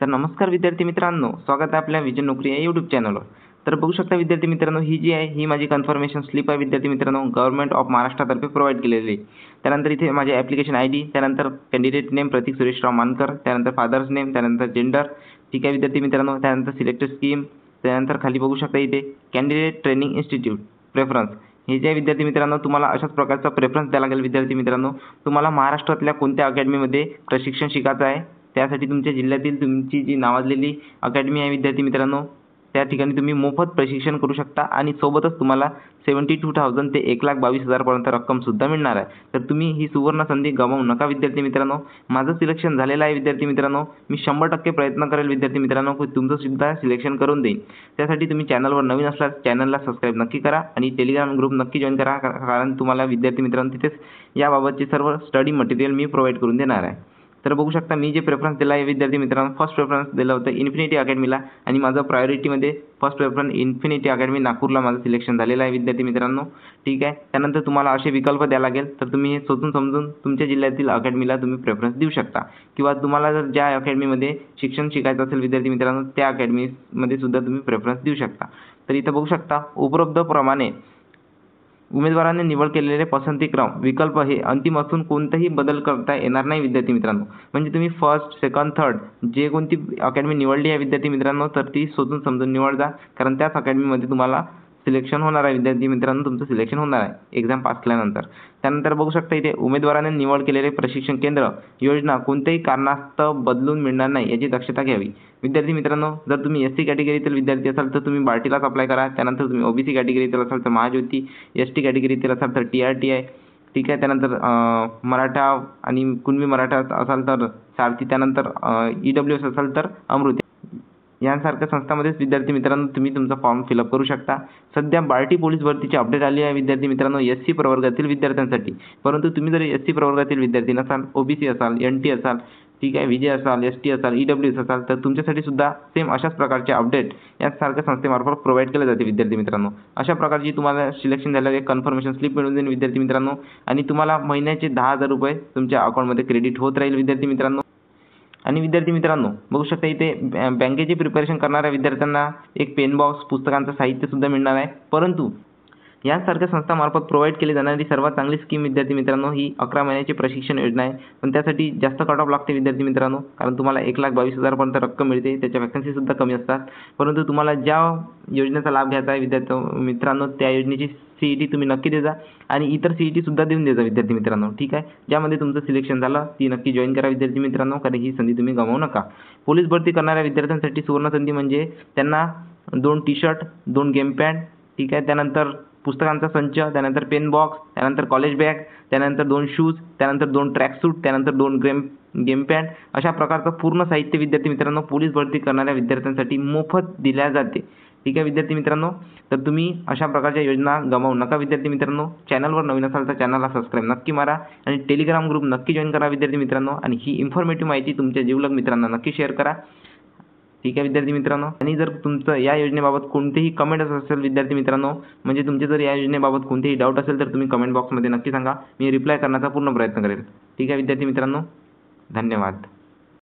तर नमस्कार विद्यार्थी मित्रांनो, स्वागत आहे आपल्या विजन नोकरी या यूट्यूब चॅनलवर. तर बघू शकता विद्यार्थी मित्रांनो, ही जी आहे ही माझी कन्फर्मेशन स्लिप आहे विद्यार्थी मित्रांनो, गव्हर्नमेंट ऑफ महाराष्ट्रातर्फे प्रोव्हाइड केलेली आहे. त्यानंतर इथे माझे ॲप्लिकेशन आयडी, त्यानंतर कॅन्डिडेट नेम प्रतीक सुरेशराव मानकर, त्यानंतर फादर्स नेम, त्यानंतर जेंडर. ठीक आहे विद्यार्थी मित्रांनो, त्यानंतर सिलेक्टेड स्कीम, त्यानंतर खाली बघू शकता इथे कॅन्डिडेट ट्रेनिंग इन्स्टिट्यूट प्रेफरन्स. हे जे विद्यार्थी मित्रांनो, तुम्हाला अशाच प्रकारचा प्रेफरन्स द्यावा लागेल विद्यार्थी मित्रांनो. तुम्हाला महाराष्ट्रातल्या कोणत्या अकॅडमीमध्ये प्रशिक्षण शिकायचं आहे, त्यासाठी तुमच्या जिल्ह्यातील तुमची जी नावाजलेली अकॅडमी आहे विद्यार्थी मित्रांनो, त्या ठिकाणी तुम्ही मोफत प्रशिक्षण करू शकता आणि सोबतच तुम्हाला 72,000 ते 1,22,000 पर्यंत रक्कमसुद्धा मिळणार आहे. तर तुम्ही ही सुवर्ण संधी गमावू नका विद्यार्थी मित्रांनो. माझं सिलेक्शन झालेलं आहे विद्यार्थी मित्रांनो. मी 100% प्रयत्न करेल विद्यार्थी मित्रांनो की तुमचं सुद्धा सिलेक्शन करून देईन. त्यासाठी तुम्ही चॅनलवर नवीन असल्यास चॅनलला सबस्क्राईब नक्की करा आणि टेलिग्राम ग्रुप नक्की जॉईन करा, कारण तुम्हाला विद्यार्थी मित्रांनो तिथेच याबाबतचे सर्व स्टडी मटेरियल मी प्रोव्हाइड करून देणार आहे. तर बघू शकता मी जे प्रेफरन्स दिला आहे विद्यार्थी मित्रांनो, फर्स्ट प्रेफरन्स दिलं होतं इन्फिनिटी अकॅडमीला आणि माझं प्रायोरिटीमध्ये फर्स्ट प्रेफरन्स इन्फिनिटी अकॅडमी नागपूरला माझं सिलेक्शन झालेलं आहे विद्यार्थी मित्रांनो. ठीक आहे. त्यानंतर तुम्हाला असे विकल्प द्यावे लागेल, तर तुम्ही हे सोचून समजून तुमच्या जिल्ह्यातील अकॅडमीला तुम्ही प्रेफरन्स देऊ शकता किंवा तुम्हाला जर ज्या अकॅडमीमध्ये शिक्षण शिकायचं असेल विद्यार्थी मित्रांनो, त्या अकॅडमीमध्ये सुद्धा तुम्ही प्रेफरन्स देऊ शकता. तर इथं बघू शकता उपलब्धप्रमाणे उमेदवारांनी निवड केलेले पसंतीक्रम विकल्प हे अंतिम असून कोणताही बदल करता येणार नाही विद्यार्थी मित्रांनो. म्हणजे तुम्ही फर्स्ट, सेकंड, थर्ड जे कोणती अकॅडमी निवडली आहे विद्यार्थी मित्रांनो, तर ती सोचून समजून निवड जा, कारण त्याच अकॅडमीमध्ये तुम्हाला सिलेक्शन होणार आहे विद्यार्थी मित्रांनो, तुमचं सिलेक्शन होणार आहे एक्झाम पास केल्यानंतर. त्यानंतर बघू शकता इथे उमेदवाराने निवड केलेले प्रशिक्षण केंद्र योजना कोणत्याही कारणास्तव बदलून मिळणार नाही याची दक्षता घ्यावी. विद्यार्थी मित्रांनो, जर तुम्ही एस सी कॅटेगरीतील विद्यार्थी असाल तर तुम्ही बार्टीलाच अप्लाय करा. त्यानंतर तुम्ही ओबीसी कॅटेगरीतील असाल तर महाज्योती, एस टी कॅटेगरीतील असाल तर TRTI. ठीक आहे. त्यानंतर मराठा आणि कुणबी मराठा असाल तर सारथी, त्यानंतर EWS असाल तर अमृत यांसारख्या संस्थांमध्येच विद्यार्थी मित्रांनो तुम्ही तुमचा फॉर्म फिलअप करू शकता. सध्या बार्टी पोलीस भरतीची अपडेट आली आहे विद्यार्थी मित्रांनो SC प्रवर्गातील विद्यार्थ्यांसाठी. परंतु तुम्ही जर SC प्रवर्गातील विद्यार्थी नसाल, OBC असाल, NT असाल, ठीक आहे, विजय असाल, ST असाल, EWS असाल, तर तुमच्यासाठी सुद्धा सेम अशाच प्रकारचे अपडेट यासारख्या संस्थेमार्फत प्रोव्हाइड केले जाते विद्यार्थी मित्रांनो. अशा प्रकारची तुम्हाला सिलेक्शन झालेले कन्फर्मेशन स्लिप मिळून देईल विद्यार्थी मित्रांनो आणि तुम्हाला महिन्याचे 10,000 रुपये तुमच्या अकाउंटमध्ये क्रेडिट होत राहील विद्यार्थी मित्रांनो. आणि विद्यार्थी मित्रांनो बघू शकता इथे बँकेची प्रिपरेशन करणाऱ्या विद्यार्थ्यांना एक पेन बॉक्स, पुस्तकांचं साहित्यसुद्धा मिळणार आहे. परंतु यासारख्या संस्थांमार्फत प्रोव्हाइड केली जाणारी सर्वात चांगली स्कीम विद्यार्थी मित्रांनो ही 11 महिन्याची प्रशिक्षण योजना आहे. पण त्यासाठी जास्त कट ऑफ लागते विद्यार्थी मित्रांनो, कारण तुम्हाला 1,22,000 पर्यंत रक्कम मिळते. त्याच्या वॅकन्सीसुद्धा कमी असतात. परंतु तुम्हाला ज्या योजनेचा लाभ घ्यायचा आहे विद्यार्थी मित्रांनो, त्या योजनेची CET तुम्ही नक्की दे जा आणि इतर CET सुद्धा देऊन द्या विद्यार्थी मित्रांनो. ठीक आहे. ज्यामध्ये तुमचं सिलेक्शन झालं ती नक्की जॉईन करा विद्यार्थी मित्रांनो, कारण ही संधी तुम्ही गमावू नका. पोलीस भरती करणाऱ्या विद्यार्थ्यांसाठी सुवर्ण संधी म्हणजे त्यांना 2 टी-शर्ट, 2 गेम पॅड, ठीक आहे, त्यानंतर पुस्तकांचा संच, त्यानंतर पेन बॉक्स, त्यानंतर कॉलेज बॅग, त्यानंतर 2 शूज, त्यानंतर 2 ट्रॅक सूट, त्यानंतर 2 गेम पॅड, अशा प्रकारचं पूर्ण साहित्य विद्यार्थी मित्रांनो पोलीस भरती करणाऱ्या विद्यार्थ्यांसाठी मोफत दिल्या जाते. ठीक आहे विद्यार्थी मित्रांनो. तर तुम्ही अशा प्रकारच्या योजना गमावू नका विद्यार्थी मित्रांनो. चॅनलवर नवीन असाल तर चॅनलला सबस्क्राईब नक्की मारा आणि टेलिग्राम ग्रुप नक्की जॉईन करा विद्यार्थी मित्रांनो आणि ही इन्फॉर्मेटिव्ह माहिती तुमच्या जिवलग मित्रांना नक्की शेअर करा. ठीक आहे विद्यार्थी मित्रांनो. आणि जर तुमचं या योजनेबाबत कोणतेही कमेंट्स असेल विद्यार्थी मित्रांनो, म्हणजे तुमचे जर या योजनेबाबत कोणतेही डाऊट असेल तर तुम्ही कमेंट बॉक्समध्ये नक्की सांगा. मी रिप्लाय करण्याचा पूर्ण प्रयत्न करेल. ठीक आहे विद्यार्थी मित्रांनो. धन्यवाद.